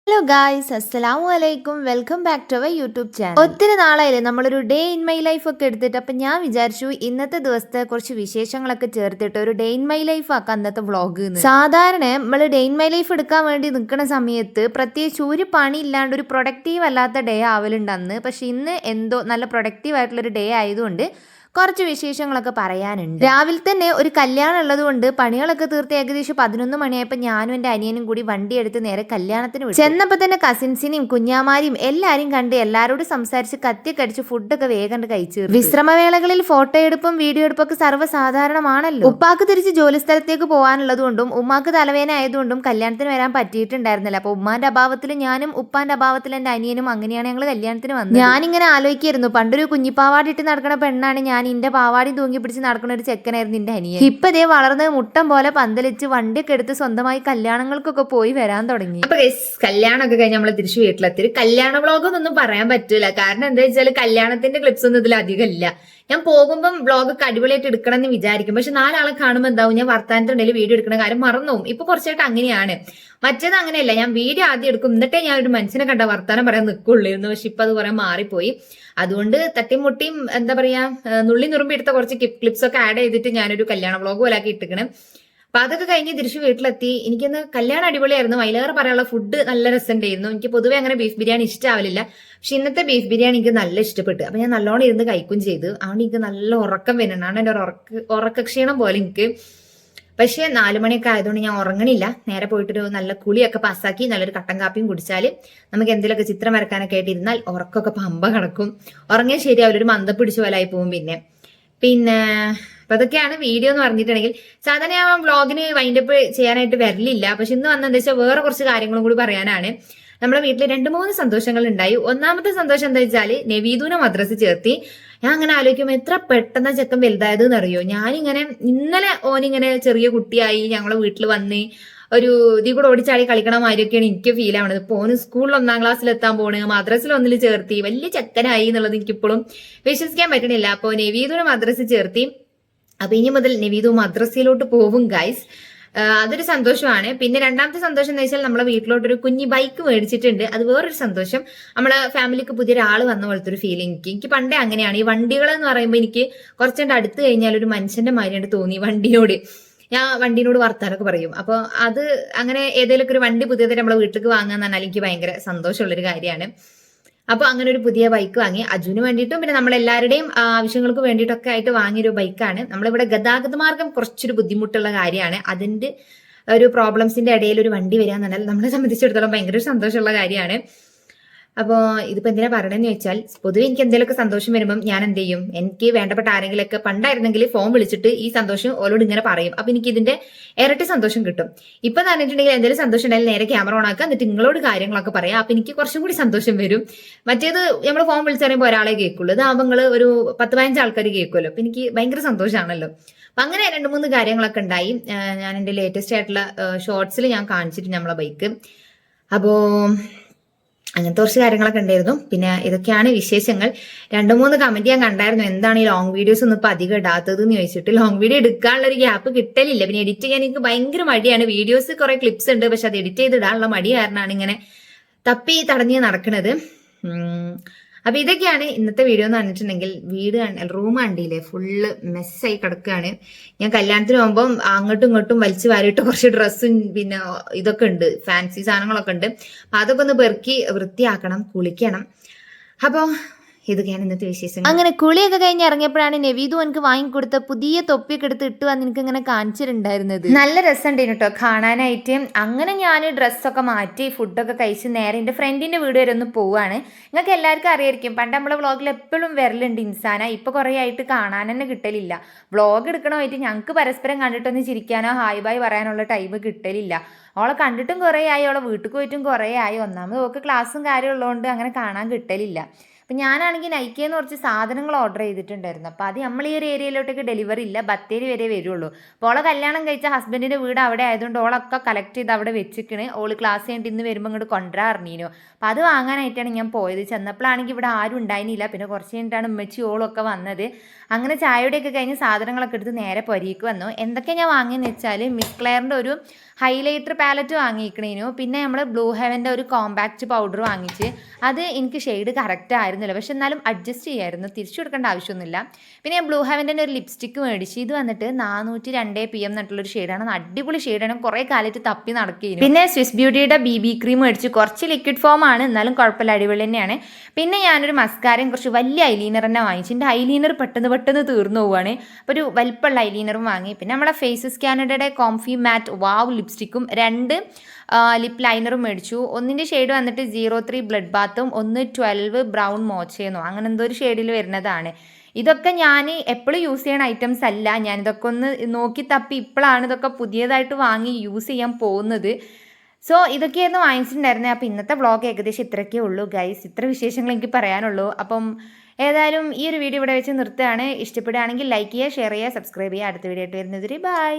Hello guys, അസ്സലാമു അലൈക്കും. Welcome back to our YouTube channel. ഒത്തിരി നാളായില്ലേ നമ്മളൊരു ഡേ ഇൻ മൈ ലൈഫ് ഒക്കെ എടുത്തിട്ട്. അപ്പം ഞാൻ വിചാരിച്ചു ഇന്നത്തെ ദിവസത്തെ കുറച്ച് വിശേഷങ്ങളൊക്കെ ചേർത്തിട്ട് ഒരു ഡേ ഇൻ മൈ ലൈഫ് ആക്കാം അന്നത്തെ വ്ളോഗ്. സാധാരണ നമ്മൾ ഡേ ഇൻ മൈ ലൈഫ് എടുക്കാൻ വേണ്ടി നിൽക്കുന്ന സമയത്ത് പ്രത്യേകിച്ച് ഒരു പണി ഇല്ലാണ്ട് ഒരു പ്രൊഡക്റ്റീവ് അല്ലാത്ത ഡേ ആവലുണ്ട് അന്ന്. പക്ഷെ ഇന്ന് എന്തോ നല്ല പ്രൊഡക്റ്റീവ് ആയിട്ടുള്ളൊരു ഡേ ആയതുകൊണ്ട് കുറച്ച് വിശേഷങ്ങളൊക്കെ പറയാനുണ്ട്. രാവിലെ തന്നെ ഒരു കല്യാണം ഉള്ളത് കൊണ്ട് പണികളൊക്കെ തീർത്ത് ഏകദേശം 11 മണിയായപ്പോൾ ഞാനും എൻ്റെ അനിയനും കൂടി വണ്ടി എടുത്ത് നേരെ കല്യാണത്തിന് വിട്ടു. ചെന്നപ്പോൾ തന്നെ കസിൻസിനെയും കുഞ്ഞാമാരെയും എല്ലാവരും കണ്ട് എല്ലാവരോടും സംസാരിച്ച് കത്തിക്കടിച്ച് ഫുഡൊക്കെ വേഗം കഴിച്ചു. വിശ്രമവേളകളിൽ ഫോട്ടോ എടുപ്പും വീഡിയോ എടുപ്പൊക്കെ സർവ്വസാധാരണമാണല്ലോ. ഉപ്പാക്ക് തിരിച്ച് ജോലി സ്ഥലത്തേക്ക് പോകാനുള്ളത് കൊണ്ടും ഉമ്മാക്ക് തലവേദന ആയതുകൊണ്ടും കല്യാണത്തിന് വരാൻ പറ്റിയിട്ടുണ്ടായിരുന്നില്ല. അപ്പോൾ ഉമ്മാന്റെ അഭാവത്തിൽ ഞാനും ഉപ്പാന്റെ അഭാവത്തിൽ എൻ്റെ അനിയനും അങ്ങനെയാണ് ഞങ്ങൾ കല്യാണത്തിന് വന്നത്. ഞാനിങ്ങനെ ആലോചിക്കായിരുന്നു, പണ്ടൊരു കുഞ്ഞിപ്പാവാടിട്ട് നടക്കുന്ന പെണ്ണാണ് ഞാൻ. ഇന്റെ പാവാടി തൂങ്ങി പിടിച്ച് നടക്കുന്ന ഒരു ചെക്കനായിരുന്നു എന്റെ അനിയൻ. ഇപ്പതേ വളർന്ന് മുട്ടം പോലെ പന്തലിച്ച് വണ്ടിയൊക്കെ എടുത്ത് സ്വന്തമായി കല്യാണങ്ങൾക്കൊക്കെ പോയി വരാൻ തുടങ്ങി. അപ്പൊ കല്യാണമൊക്കെ കഴിഞ്ഞ് നമ്മള് തിരിച്ചു വീട്ടിലെത്തി. കല്യാണ വ്ളോഗൊന്നും പറയാൻ പറ്റൂല, കാരണം എന്താ വെച്ചാൽ കല്യാണത്തിന്റെ ക്ലിപ്സ് ഒന്നും ഇതിൽ അധികം ഇല്ല. ഞാൻ പോകുമ്പോൾ വ്ളോഗൊക്കെ അടിപൊളിയായിട്ട് എടുക്കണം എന്ന് വിചാരിക്കും. പക്ഷെ 4 ആളെ കാണുമ്പോൾ എന്താവും, ഞാൻ വർത്താനത്തിനിടയിൽ വീഡിയോ എടുക്കുന്ന കാര്യം മറന്നുപോകും. ഇപ്പൊ കുറച്ചായിട്ട് അങ്ങനെയാണ്. മറ്റേത് അങ്ങനെയല്ല, ഞാൻ വീഡിയോ ആദ്യം എടുക്കും, എന്നിട്ടേ ഞാൻ ഒരു മനുഷ്യനെ കണ്ട വർത്താനം പറയാൻ നിൽക്കുള്ളായിരുന്നു. പക്ഷെ ഇപ്പൊ അത് കുറെ മാറിപ്പോയി. അതുകൊണ്ട് തട്ടിമുട്ടിയും എന്താ പറയാ നുള്ളി നുറുമ്പി എടുത്ത കുറച്ച് ക്ലിപ്സ് ഒക്കെ ആഡ് ചെയ്തിട്ട് ഞാനൊരു കല്യാണ വ്ളോഗ് പോലാക്കി ഇട്ടിക്കണം. അപ്പൊ അതൊക്കെ കഴിഞ്ഞ് തിരിച്ചു വീട്ടിലെത്തി. എനിക്കൊന്ന് കല്യാണം അടിപൊളിയായിരുന്നു. അതിലേറെ പറയാനുള്ള ഫുഡ് നല്ല രസമുണ്ടായിരുന്നു. എനിക്ക് പൊതുവെ അങ്ങനെ ബീഫ് ബിരിയാണി ഇഷ്ടമാവില്ല. പക്ഷെ ഇന്നത്തെ ബീഫ് ബിരിയാണി എനിക്ക് നല്ല ഇഷ്ടപ്പെട്ടു. അപ്പൊ ഞാൻ നല്ലോണം ഇരുന്ന് കഴിക്കും ചെയ്തു. അതുകൊണ്ട് എനിക്ക് നല്ല ഉറക്കം വരുന്നതാണ്. എൻ്റെ ഉറക്കക്ഷീണം പോലെ എനിക്ക്. പക്ഷെ 4 മണിയൊക്കെ ആയതുകൊണ്ട് ഞാൻ ഉറങ്ങണില്ല. നേരെ പോയിട്ടൊരു നല്ല കുളിയൊക്കെ പാസ്സാക്കി നല്ലൊരു കട്ടൻ കാപ്പിയും കുടിച്ചാൽ നമുക്ക് എന്തെങ്കിലുമൊക്കെ ചിത്രം വരക്കാനൊക്കെ ആയിട്ട് ഇരുന്നാൽ ഉറക്കമൊക്കെ പമ്പ കിടക്കും. ഉറങ്ങിയാൽ ശരിയാവില്ല, ഒരു മന്ദം പിടിച്ച പോലെ ആയി പോകും. പിന്നെ അപ്പൊ അതൊക്കെയാണ് വീഡിയോ എന്ന് പറഞ്ഞിട്ടുണ്ടെങ്കിൽ. സാധാരണ ഞാൻ വ്ളോഗിന് വൈൻഡപ്പ് ചെയ്യാനായിട്ട് വരലില്ല. പക്ഷെ ഇന്ന് വന്നെന്താ വെച്ചാൽ വേറെ കുറച്ച് കാര്യങ്ങളും കൂടി പറയാനാണ്. നമ്മുടെ വീട്ടിൽ 2-3 സന്തോഷങ്ങൾ ഉണ്ടായി. ഒന്നാമത്തെ സന്തോഷം എന്താ വെച്ചാൽ നവീദൂനെ മദ്രസ ചേർത്തി. ഞാൻ അങ്ങനെ ആലോചിക്കുമ്പോൾ എത്ര പെട്ടെന്ന് ചെക്കൻ വലുതായത് എന്നറിയോ. ഞാനിങ്ങനെ ഇന്നലെ ഓനിങ്ങനെ ചെറിയ കുട്ടിയായി ഞങ്ങളെ വീട്ടിൽ വന്ന് ഒരു ഇതി കൂടെ ഓടിച്ചാടി കളിക്കണ മാതിരിയൊക്കെയാണ് എനിക്ക് ഫീൽ ആവണത്. ഇപ്പൊ ഓന് സ്കൂളിൽ 1-ാം ക്ലാസ്സിൽ എത്താൻ പോണ്, മദ്രസിൽ 1-ൽ ചേർത്തി, വലിയ ചെക്കനായി എന്നുള്ളത് എനിക്കിപ്പോഴും വിശ്വസിക്കാൻ പറ്റണില്ല. അപ്പോൾ നവീദൂനെ മദ്രസ ചേർത്തി. അപ്പൊ ഇനി മുതൽ നവീദു മദ്രസയിലോട്ട് പോവും ഗൈസ്. അതൊരു സന്തോഷമാണ്. പിന്നെ രണ്ടാമത്തെ സന്തോഷം എന്ന് വെച്ചാൽ നമ്മളെ വീട്ടിലോട്ടൊരു കുഞ്ഞി ബൈക്ക് മേടിച്ചിട്ടുണ്ട്. അത് വേറൊരു സന്തോഷം. നമ്മളെ ഫാമിലിക്ക് പുതിയൊരാൾ വന്ന പോലത്തെ ഒരു ഫീലിംഗ് എനിക്ക് പണ്ടേ അങ്ങനെയാണ്. ഈ വണ്ടികൾ എന്ന് പറയുമ്പോൾ എനിക്ക് കുറച്ചുകൊണ്ട് അടുത്ത് കഴിഞ്ഞാൽ ഒരു മനുഷ്യന്റെ മാതിരിയാണ് തോന്നി വണ്ടിയോട്. ഞാൻ വണ്ടിനോട് വർത്താനൊക്കെ പറയും. അപ്പോൾ അത് അങ്ങനെ ഏതെങ്കിലും ഒരു വണ്ടി പുതിയതായിട്ട് നമ്മളെ വീട്ടിലേക്ക് വാങ്ങാന്ന് പറഞ്ഞാൽ എനിക്ക് ഭയങ്കര സന്തോഷമുള്ളൊരു കാര്യമാണ്. അപ്പൊ അങ്ങനെ ഒരു പുതിയ ബൈക്ക് വാങ്ങി അജുവിന് വേണ്ടിയിട്ടും പിന്നെ നമ്മളെല്ലാവരുടെയും ആവശ്യങ്ങൾക്ക് വേണ്ടിയിട്ടൊക്കെ ആയിട്ട് വാങ്ങിയൊരു ബൈക്കാണ്. നമ്മളിവിടെ ഗതാഗത മാർഗം കുറച്ചൊരു ബുദ്ധിമുട്ടുള്ള കാര്യമാണ്. അതിന്റെ ഒരു പ്രോബ്ലംസിന്റെ ഇടയിൽ ഒരു വണ്ടി വരിക എന്ന് പറഞ്ഞാൽ നമ്മളെ സംബന്ധിച്ചിടത്തോളം ഭയങ്കര സന്തോഷമുള്ള കാര്യമാണ്. അപ്പോൾ ഇതിപ്പോൾ എന്തിനാ പറയണമെന്ന് ചോദിച്ചാൽ, പൊതുവെ എനിക്ക് എന്തെങ്കിലുമൊക്കെ സന്തോഷം വരുമ്പം ഞാൻ എന്ത് ചെയ്യും, എനിക്ക് വേണ്ടപ്പെട്ട ആരെങ്കിലുമൊക്കെ പണ്ടായിരുന്നെങ്കിൽ ഫോൺ വിളിച്ചിട്ട് ഈ സന്തോഷം ഓരോട് ഇങ്ങനെ പറയും. അപ്പൊ എനിക്ക് ഇതിന്റെ ഇരട്ടി സന്തോഷം കിട്ടും. ഇപ്പൊ എന്ന് പറഞ്ഞിട്ടുണ്ടെങ്കിൽ എന്തെങ്കിലും സന്തോഷം ഉണ്ടായാലും നേരെ ക്യാമറ ഓൺ ആക്കുക, എന്നിട്ട് നിങ്ങളോട് കാര്യങ്ങളൊക്കെ പറയാം. അപ്പൊ എനിക്ക് കുറച്ചും കൂടി സന്തോഷം വരും. മറ്റേത് നമ്മൾ ഫോൺ വിളിച്ചറിയുമ്പോൾ ഒരാളെ കേൾക്കുള്ളൂ. ഇത് നിങ്ങൾ ഒരു 10-15 ആൾക്കാർ കേൾക്കുമല്ലോ. അപ്പൊ എനിക്ക് ഭയങ്കര സന്തോഷമാണല്ലോ. അപ്പൊ അങ്ങനെ 2-3 കാര്യങ്ങളൊക്കെ ഉണ്ടായി. ഞാൻ എൻ്റെ ലേറ്റസ്റ്റ് ആയിട്ടുള്ള ഷോർട്സിൽ ഞാൻ കാണിച്ചിട്ട് നമ്മളെ ബൈക്ക്. അപ്പോ അങ്ങനത്തെ കുറച്ച് കാര്യങ്ങളൊക്കെ ഉണ്ടായിരുന്നു. പിന്നെ ഇതൊക്കെയാണ് വിശേഷങ്ങൾ. 2-3 കമന്റ് ഞാൻ കണ്ടായിരുന്നു, എന്താണ് ഈ ലോങ് വീഡിയോസ് ഒന്നും ഇപ്പൊ അധികം ഇടാത്തത് എന്ന് ചോദിച്ചിട്ട്. ലോങ് വീഡിയോ എടുക്കാനുള്ള ഒരു ഗ്യാപ്പ് കിട്ടലില്ല. പിന്നെ എഡിറ്റ് ചെയ്യാൻ എനിക്ക് ഭയങ്കര മടിയാണ്. വീഡിയോസ് കുറെ ക്ലിപ്സ് ഉണ്ട്, പക്ഷെ അത് എഡിറ്റ് ചെയ്ത് ഇടാനുള്ള മടി കാരണമാണ് ഇങ്ങനെ തപ്പി തടഞ്ഞ് നടക്കുന്നത്. അപ്പൊ ഇതൊക്കെയാണ് ഇന്നത്തെ വീഡിയോ എന്ന് പറഞ്ഞിട്ടുണ്ടെങ്കിൽ. റൂം കണ്ടില്ലേ, ഫുള്ള് മെസ്സായി കിടക്കുകയാണ്. ഞാൻ കല്യാണത്തിന് പോകുമ്പോൾ അങ്ങോട്ടും ഇങ്ങോട്ടും വലിച്ചു വാരിയിട്ട് കുറച്ച് ഡ്രസ്സും പിന്നെ ഇതൊക്കെ ഉണ്ട്, ഫാൻസി സാധനങ്ങളൊക്കെ ഉണ്ട്. അപ്പൊ അതൊക്കെ ഒന്ന് പെറുക്കി വൃത്തിയാക്കണം, കുളിക്കണം. അപ്പൊ ഇതൊക്കെയാണ് ഇന്നത്തെ വിശേഷം. അങ്ങനെ കുളിയൊക്കെ കഴിഞ്ഞ് ഇറങ്ങിയപ്പോഴാണ് നവീദു എനിക്ക് വാങ്ങിക്കൊടുത്ത പുതിയ തൊപ്പിയൊക്കെ എടുത്ത് ഇട്ട് വന്ന് എനിക്ക് ഇങ്ങനെ കാണിച്ചിട്ടുണ്ടായിരുന്നത്. നല്ല രസമുണ്ടായിരുന്നു കേട്ടോ കാണാനായിട്ട്. അങ്ങനെ ഞാൻ ഡ്രസ്സൊക്കെ മാറ്റി ഫുഡൊക്കെ കഴിച്ച് നേരെ എൻ്റെ ഫ്രണ്ടിന്റെ വീട് വരെ ഒന്ന് പോവാണ്. നിങ്ങൾക്ക് എല്ലാവർക്കും അറിയായിരിക്കും, പണ്ട് നമ്മളെ വ്ളോഗിൽ എപ്പോഴും വരലുണ്ട് ഇൻസാന. ഇപ്പൊ കുറെ ആയിട്ട് കാണാൻ തന്നെ കിട്ടലില്ല. വ്ളോഗ് എടുക്കണമായിട്ട് ഞങ്ങൾക്ക് പരസ്പരം കണ്ടിട്ടൊന്ന് ചിരിക്കാനോ ഹായ് ബായ് പറയാനുള്ള ടൈം കിട്ടലില്ല. അവളെ കണ്ടിട്ടും കുറേ ആയി, അവളെ വീട്ടിൽ പോയിട്ടും കുറേ ആയി. ഒന്നാമത് ഓൾക്ക് ക്ലാസ്സും കാര്യം ഉള്ളതുകൊണ്ട് അങ്ങനെ കാണാൻ കിട്ടലില്ല. അപ്പം ഞാനാണെങ്കിൽ നൈക്കയിൽ നിന്ന് കുറച്ച് സാധനങ്ങൾ ഓർഡർ ചെയ്തിട്ടുണ്ടായിരുന്നു. അപ്പോൾ അത് നമ്മൾ ഈ ഒരു ഏരിയയിലോട്ടേക്ക് ഡെലിവറി ഇല്ല, ബത്തേരി വരെ വരുള്ളൂ. അപ്പോൾ ഓളെ കല്യാണം കഴിച്ച ഹസ്ബൻഡിൻ്റെ വീട് അവിടെ ആയതുകൊണ്ട് ഓളൊക്കെ കളക്ട് ചെയ്ത് അവിടെ വെച്ചിക്കണ്. ഓള് ക്ലാസ് കഴിഞ്ഞിട്ട് ഇന്ന് വരുമ്പോൾ ഇങ്ങോട്ട് കൊണ്ടുവരാൻ അറിഞ്ഞീനു. അപ്പോൾ അത് വാങ്ങാനായിട്ടാണ് ഞാൻ പോയത്. ചെന്നപ്പോഴാണെങ്കിൽ ഇവിടെ ആരും ഉണ്ടായിരുന്നില്ല. പിന്നെ കുറച്ച് കഴിഞ്ഞിട്ടാണ് ഉമ്മച്ചി ഓളൊക്കെ വന്നത്. അങ്ങനെ ചായയുടെയൊക്കെ കഴിഞ്ഞ് സാധനങ്ങളൊക്കെ എടുത്ത് നേരെ പൊരിക്ക് വന്നു. എന്തൊക്കെ ഞാൻ വാങ്ങിയെന്ന് വെച്ചാൽ മിസ് ക്ലെയറിൻ്റെ ഒരു ഹൈലൈറ്റർ പാലറ്റ് വാങ്ങിക്കണേനു. പിന്നെ നമ്മൾ ബ്ലൂ ഹെവൻ്റെ ഒരു കോമ്പാക്റ്റ് പൗഡർ വാങ്ങിച്ച്. അത് എനിക്ക് ഷെയ്ഡ് കറക്റ്റ് ആയിരുന്നില്ല, പക്ഷെ എന്നാലും അഡ്ജസ്റ്റ് ചെയ്യായിരുന്നു, തിരിച്ചു കൊടുക്കേണ്ട ആവശ്യമൊന്നുമില്ല. പിന്നെ ഞാൻ ബ്ലൂ ഹെവൻ്റെ ഒരു ലിപ്സ്റ്റിക്ക് മേടിച്ച്. ഇത് വന്നിട്ട് 402 PM എന്നിട്ടുള്ളൊരു ഷെയ്ഡാണ്. അടിപൊളി ഷെയ്ഡാണ്. കുറേ കാലത്ത് തപ്പി നടക്കുകയും. പിന്നെ സ്വിസ് ബ്യൂട്ടിയുടെ BB ക്രീം മേടിച്ച്. കുറച്ച് ലിക്വിഡ് ഫോം ആണ്, എന്നാലും കുഴപ്പമില്ല, അടിപൊളി തന്നെയാണ്. പിന്നെ ഞാനൊരു മസ്കാരയും കുറച്ച് വലിയ ഐലീനർ തന്നെ വാങ്ങിച്ചു. എൻ്റെ ഐലീനർ പെട്ടെന്ന് തീർന്നു പോവുകയാണ്. അപ്പോൾ ഒരു വലിപ്പമുള്ള ഐലീനറും വാങ്ങി. പിന്നെ നമ്മുടെ ഫേസസ് കാനഡയുടെ കോംഫി മാറ്റ് വാവ് ലിപ്സ്റ്റിക്കും 2 ലിപ്പ് ലൈനറും മേടിച്ചു. ഒന്നിൻ്റെ ഷെയ്ഡ് വന്നിട്ട് 03 ബ്ലഡ് ബാത്തും 12 ബ്രൗൺ മോച്ചയെന്നോ അങ്ങനെ എന്തോ ഒരു ഷെയ്ഡിൽ വരുന്നതാണ്. ഇതൊക്കെ ഞാൻ എപ്പോഴും യൂസ് ചെയ്യുന്ന ഐറ്റംസ് അല്ല. ഞാനിതൊക്കെ ഒന്ന് നോക്കി തപ്പി ഇപ്പോഴാണ് ഇതൊക്കെ പുതിയതായിട്ട് വാങ്ങി യൂസ് ചെയ്യാൻ പോകുന്നത്. സോ ഇതൊക്കെയായിരുന്നു വാങ്ങിച്ചിട്ടുണ്ടായിരുന്നത്. അപ്പോൾ ഇന്നത്തെ വ്ളോഗ് ഏകദേശം ഇത്രയൊക്കെ ഉള്ളൂ ഗൈസ്. ഇത്ര വിശേഷങ്ങൾ എനിക്ക് പറയാനുള്ളൂ. അപ്പം ഏതായാലും ഈ ഒരു വീഡിയോ ഇവിടെ വെച്ച് നിർത്തുകയാണ്. ഇഷ്ടപ്പെടുകയാണെങ്കിൽ ലൈക്ക് ചെയ്യുക, ഷെയർ ചെയ്യുക, സബ്സ്ക്രൈബ് ചെയ്യുക. അടുത്ത വീഡിയോ ആയിട്ട് വരുന്നത് ബൈ.